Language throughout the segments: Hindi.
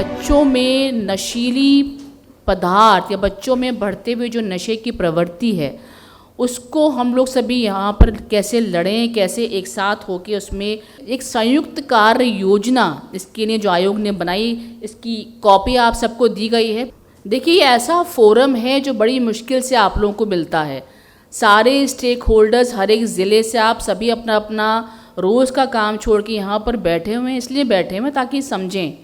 बच्चों में नशीली पदार्थ या बच्चों में बढ़ते हुए जो नशे की प्रवृत्ति है उसको हम लोग सभी यहाँ पर कैसे लड़ें, कैसे एक साथ होकर उसमें एक संयुक्त कार्य योजना इसके लिए जो आयोग ने बनाई, इसकी कॉपी आप सबको दी गई है। देखिए, ये ऐसा फोरम है जो बड़ी मुश्किल से आप लोगों को मिलता है। सारे स्टेक होल्डर्स हर एक ज़िले से आप सभी अपना अपना रोज़ का काम छोड़ के यहाँ पर बैठे हुए हैं, इसलिए बैठे हुए हैं ताकि समझें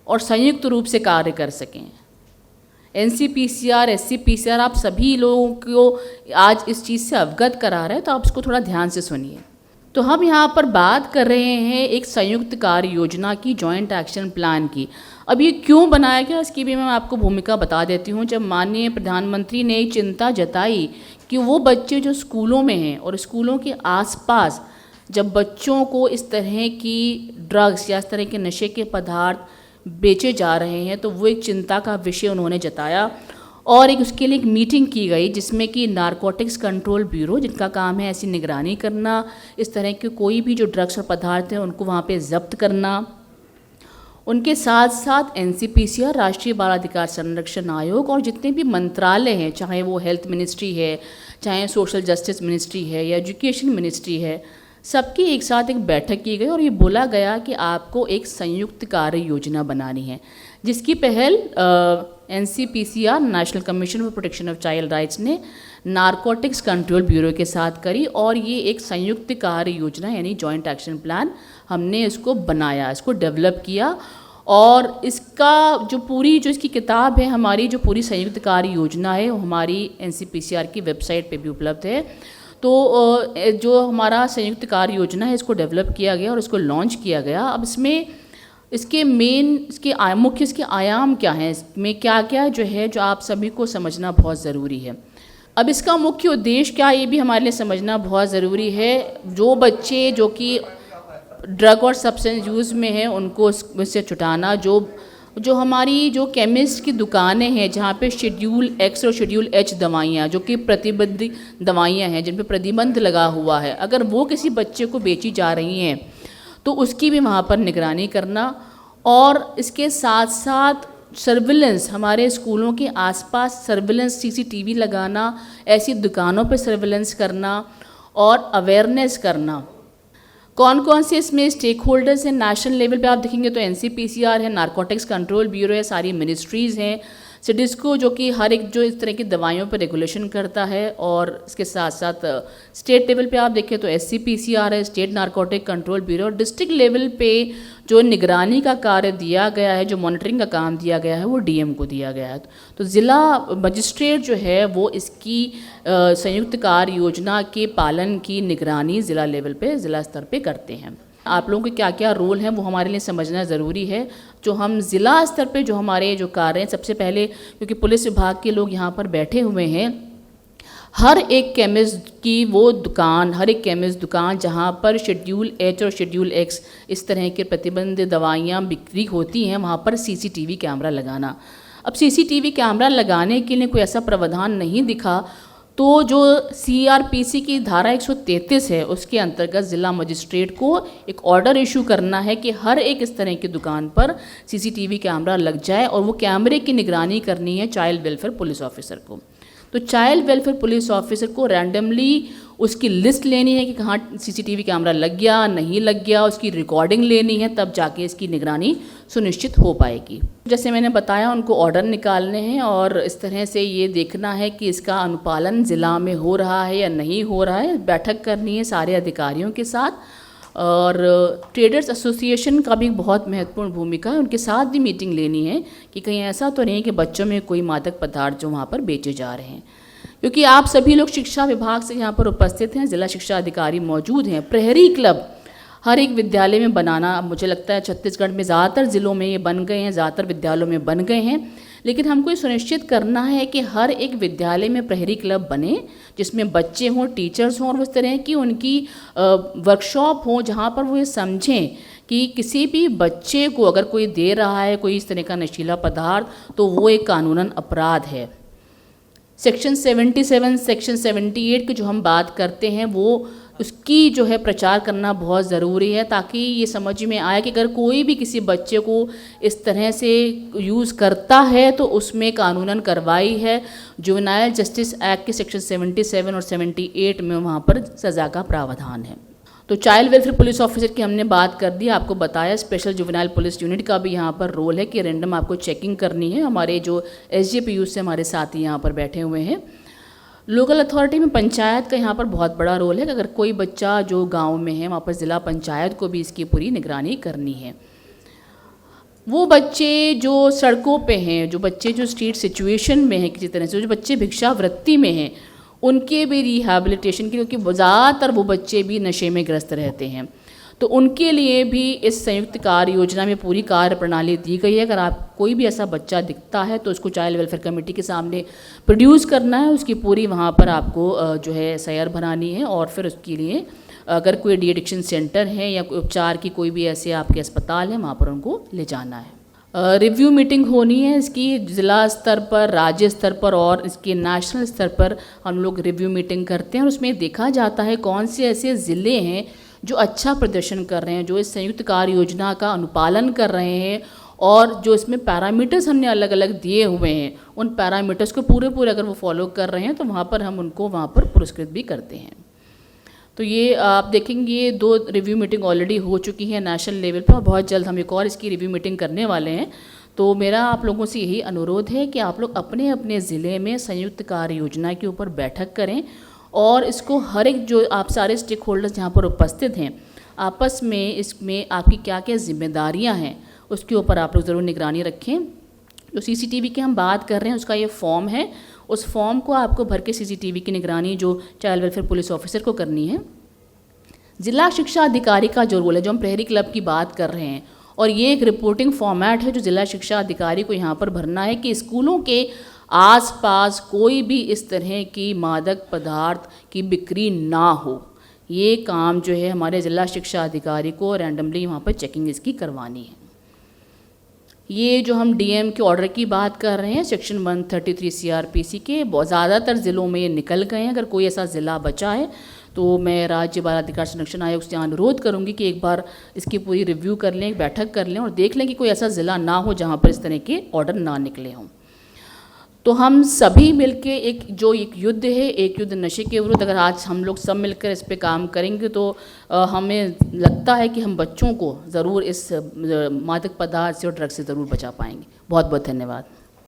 और संयुक्त रूप से कार्य कर सकें। NCPCR, SCPCR आप सभी लोगों को आज इस चीज़ से अवगत करा रहे हैं, तो आप इसको थोड़ा ध्यान से सुनिए। तो हम यहाँ पर बात कर रहे हैं एक संयुक्त कार्य योजना की, जॉइंट एक्शन प्लान की। अब ये क्यों बनाया गया, इसकी भी मैं आपको भूमिका बता देती हूँ। जब माननीय प्रधानमंत्री ने चिंता जताई कि वो बच्चे जो स्कूलों में हैं और स्कूलों के आसपास जब बच्चों को इस तरह की ड्रग्स या इस तरह के नशे के पदार्थ बेचे जा रहे हैं, तो वो एक चिंता का विषय उन्होंने जताया और एक उसके लिए एक मीटिंग की गई जिसमें कि नारकोटिक्स कंट्रोल ब्यूरो, जिनका काम है ऐसी निगरानी करना, इस तरह के कोई भी जो ड्रग्स और पदार्थ हैं उनको वहाँ पे जब्त करना, उनके साथ साथ NCPCR, राष्ट्रीय बाल अधिकार संरक्षण आयोग और जितने भी मंत्रालय हैं, चाहे वो हेल्थ मिनिस्ट्री है, चाहे सोशल जस्टिस मिनिस्ट्री है या एजुकेशन मिनिस्ट्री है, सबकी एक साथ एक बैठक की गई और ये बोला गया कि आपको एक संयुक्त कार्य योजना बनानी है, जिसकी पहल NCPCR, national commission for protection of child rights ने नारकोटिक्स कंट्रोल ब्यूरो के साथ करी और ये एक संयुक्त कार्य योजना यानी जॉइंट एक्शन प्लान हमने इसको बनाया, इसको डेवलप किया। और इसका जो पूरी जो इसकी किताब है, हमारी जो पूरी संयुक्त कार्य योजना है वो हमारी NCPCR की वेबसाइट पे भी उपलब्ध है। तो जो हमारा संयुक्त कार्य योजना है इसको डेवलप किया गया और इसको लॉन्च किया गया। अब इसमें इसके मुख्य इसके आयाम क्या हैं, इसमें क्या क्या जो है जो आप सभी को समझना बहुत ज़रूरी है। अब इसका मुख्य उद्देश्य क्या, ये भी हमारे लिए समझना बहुत ज़रूरी है। जो बच्चे जो कि ड्रग और सब्सटेंस यूज़ में हैं उनको इससे छुटाना। जो हमारी जो केमिस्ट की दुकानें हैं जहाँ पे शेड्यूल X और शेड्यूल H दवाइयाँ जो कि प्रतिबंधित दवाइयाँ हैं जिन पे प्रतिबंध लगा हुआ है, अगर वो किसी बच्चे को बेची जा रही हैं तो उसकी भी वहाँ पर निगरानी करना। और इसके साथ साथ सर्विलेंस, हमारे स्कूलों के आसपास सर्विलेंस CCTV लगाना, ऐसी दुकानों पर सर्विलेंस करना और अवेयरनेस करना। कौन कौन से इसमें स्टेक होल्डर्स हैं नेशनल लेवल पे आप देखेंगे तो NCPCR है, नारकोटिक्स कंट्रोल ब्यूरो है, सारी मिनिस्ट्रीज़ हैं, सिडिस्को जो कि हर एक जो इस तरह की दवाइयों पर रेगुलेशन करता है, और इसके साथ साथ स्टेट लेवल पे आप देखें तो SCPCR है, स्टेट नारकोटिक कंट्रोल ब्यूरो। और डिस्ट्रिक्ट लेवल पे जो निगरानी का कार्य दिया गया है, जो मॉनिटरिंग का काम दिया गया है, वो DM को दिया गया है। तो ज़िला मजिस्ट्रेट जो है वो इसकी संयुक्त कार्य योजना के पालन की निगरानी ज़िला लेवल पे, ज़िला स्तर पे करते हैं। आप लोगों के क्या क्या रोल हैं वो हमारे लिए समझना ज़रूरी है। जो हम ज़िला स्तर पे जो हमारे जो कार्य हैं, सबसे पहले क्योंकि पुलिस विभाग के लोग यहाँ पर बैठे हुए हैं, हर एक केमिस्ट की वो दुकान, हर एक केमिस्ट दुकान जहाँ पर शेड्यूल H और शेड्यूल X इस तरह के प्रतिबंधित दवाइयाँ बिक्री होती हैं, वहाँ पर CCTV कैमरा लगाना। अब CCTV कैमरा लगाने के लिए कोई ऐसा प्रावधान नहीं दिखा, तो जो CRPC की धारा 133 है उसके अंतर्गत ज़िला मजिस्ट्रेट को एक ऑर्डर इशू करना है कि हर एक इस तरह की दुकान पर CCTV कैमरा लग जाए और वो कैमरे की निगरानी करनी है चाइल्ड वेलफेयर पुलिस ऑफिसर को। तो चाइल्ड वेलफेयर पुलिस ऑफिसर को रैंडमली उसकी लिस्ट लेनी है कि कहाँ CCTV कैमरा लग गया, नहीं लग गया, उसकी रिकॉर्डिंग लेनी है, तब जाके इसकी निगरानी सुनिश्चित हो पाएगी। जैसे मैंने बताया, उनको ऑर्डर निकालने हैं और इस तरह से ये देखना है कि इसका अनुपालन ज़िला में हो रहा है या नहीं हो रहा है। बैठक करनी है सारे अधिकारियों के साथ और ट्रेडर्स एसोसिएशन का भी बहुत महत्वपूर्ण भूमिका है, उनके साथ भी मीटिंग लेनी है कि कहीं ऐसा तो नहीं कि बच्चों में कोई मादक पदार्थ जो वहाँ पर बेचे जा रहे हैं। क्योंकि आप सभी लोग शिक्षा विभाग से यहाँ पर उपस्थित हैं, जिला शिक्षा अधिकारी मौजूद हैं। प्रहरी क्लब हर एक विद्यालय में बनाना, अब मुझे लगता है छत्तीसगढ़ में ज़्यादातर ज़िलों में ये बन गए हैं, ज़्यादातर विद्यालयों में बन गए हैं, लेकिन हमको ये सुनिश्चित करना है कि हर एक विद्यालय में प्रहरी क्लब बने जिसमें बच्चे हों, टीचर्स हों और उस तरह की उनकी वर्कशॉप हो जहाँ पर वो ये समझें कि किसी भी बच्चे को अगर कोई दे रहा है कोई इस तरह का नशीला पदार्थ तो वो एक कानूनन अपराध है। सेक्शन 77, सेक्शन 78 की जो हम बात करते हैं वो उसकी जो है प्रचार करना बहुत ज़रूरी है, ताकि ये समझ में आए कि अगर कोई भी किसी बच्चे को इस तरह से यूज़ करता है तो उसमें कानूनन कार्रवाई है। जुवेनाइल जस्टिस एक्ट के सेक्शन 77 और 78 में वहाँ पर सज़ा का प्रावधान है। तो चाइल्ड वेलफेयर पुलिस ऑफिसर की हमने बात कर दी, आपको बताया स्पेशल जुवेनाइल पुलिस यूनिट का भी यहाँ पर रोल है कि रैंडम आपको चेकिंग करनी है। हमारे जो SGPU से हमारे साथी यहाँ पर बैठे हुए हैं। लोकल अथॉरिटी में पंचायत का यहाँ पर बहुत बड़ा रोल है कि अगर कोई बच्चा जो गांव में है वहाँ पर ज़िला पंचायत को भी इसकी पूरी निगरानी करनी है। वो बच्चे जो सड़कों पे हैं, जो बच्चे जो स्ट्रीट सिचुएशन में हैं, किसी तरह से जो बच्चे भिक्षावृत्ति में हैं, उनके भी रिहैबिलिटेशन की, क्योंकि ज़्यादातर वो बच्चे भी नशे में ग्रस्त रहते हैं, तो उनके लिए भी इस संयुक्त कार्य योजना में पूरी कार्य प्रणाली दी गई है। अगर आप कोई भी ऐसा बच्चा दिखता है तो उसको चाइल्ड वेलफेयर कमेटी के सामने प्रोड्यूस करना है, उसकी पूरी वहाँ पर आपको जो है सैर बनानी है, और फिर उसके लिए अगर कोई डी एडिक्शन सेंटर है या कोई उपचार की कोई भी ऐसे आपके अस्पताल है, वहाँ पर उनको ले जाना है। रिव्यू मीटिंग होनी है इसकी ज़िला स्तर पर, राज्य स्तर पर और इसके नेशनल स्तर पर हम लोग रिव्यू मीटिंग करते हैं, और उसमें देखा जाता है कौन से ऐसे ज़िले हैं जो अच्छा प्रदर्शन कर रहे हैं, जो इस संयुक्त कार्य योजना का अनुपालन कर रहे हैं, और जो इसमें पैरामीटर्स हमने अलग अलग दिए हुए हैं, उन पैरामीटर्स को पूरे अगर वो फॉलो कर रहे हैं तो वहाँ पर हम उनको वहाँ पर पुरस्कृत भी करते हैं। तो ये आप देखेंगे, ये 2 रिव्यू मीटिंग ऑलरेडी हो चुकी है नेशनल लेवल पर, और बहुत जल्द हम एक और इसकी रिव्यू मीटिंग करने वाले हैं। तो मेरा आप लोगों से यही अनुरोध है कि आप लोग अपने अपने ज़िले में संयुक्त कार्य योजना के ऊपर बैठक करें, और इसको हर एक जो आप सारे स्टेक होल्डर्स यहाँ पर उपस्थित हैं, आपस में इसमें आपकी क्या क्या जिम्मेदारियाँ हैं उसके ऊपर आप लोग ज़रूर निगरानी रखें। जो CCTV की हम बात कर रहे हैं उसका ये फॉर्म है, उस फॉर्म को आपको भर के CCTV की निगरानी जो चाइल्ड वेलफेयर पुलिस ऑफिसर को करनी है। जिला शिक्षा अधिकारी का जो रोल है, जो हम प्रहरी क्लब की बात कर रहे हैं, और ये एक रिपोर्टिंग फॉर्मेट है जो जिला शिक्षा अधिकारी को यहाँ पर भरना है कि स्कूलों के आसपास कोई भी इस तरह की मादक पदार्थ की बिक्री ना हो। ये काम जो है हमारे ज़िला शिक्षा अधिकारी को रैंडमली वहाँ पर चेकिंग इसकी करवानी है। ये जो हम DM के ऑर्डर की बात कर रहे हैं, सेक्शन 133 CRPC के बहुत ज़्यादातर ज़िलों में ये निकल गए हैं। अगर कोई ऐसा ज़िला बचा है तो मैं राज्य बाल अधिकार संरक्षण आयोग से अनुरोध करूंगी कि एक बार इसकी पूरी रिव्यू कर लें, एक बैठक कर लें, और देख लें कि कोई ऐसा ज़िला ना हो जहाँ पर इस तरह के ऑर्डर ना निकले हों। तो हम सभी मिलके एक युद्ध है, एक युद्ध नशे के विरुद्ध, अगर आज हम लोग सब मिलकर इस पे काम करेंगे तो हमें लगता है कि हम बच्चों को ज़रूर इस मादक पदार्थ से और ड्रग्स से ज़रूर बचा पाएंगे। बहुत बहुत धन्यवाद।